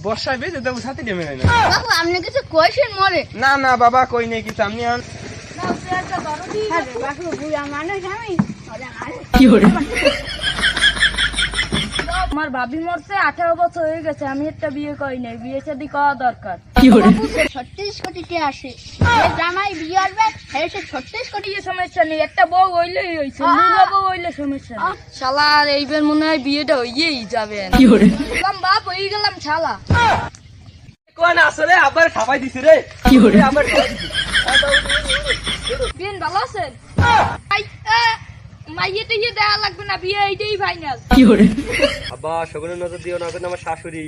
বর্ষায় বেঁচে দেবো সাথে নেমে নেয় আপনি কিছু কইছেন মরে না না বাবা কই নেই কিছু আপনি আমার ভাবি মরছে 18 বছর হয়ে গেছে, আমি একটা বিয়ে করি নাই, বিয়ে শাদী করা দরকার। 36 কোটি কে আসে জামাই বিয়ে করবে, এই 36 কোটি সমস্যা নেই, একটা বউ হইলেই হইছে, দুটো বউ হইলে সমস্যা নেই। শালার এইবার মনে হয় বিয়েটা হইয়েই যাবে। বাপ হয়ে গেলাম শালা। কোন আসলে আবার খাবাই দিছে রে আবার বিন ভালো আছেন? মাইয়েতে গিয়ে দেওয়া লাগবে না, বিয়ে এইটাই ফাইনাল। আবার সকলের নজর দিও না, আমার শাশুড়ি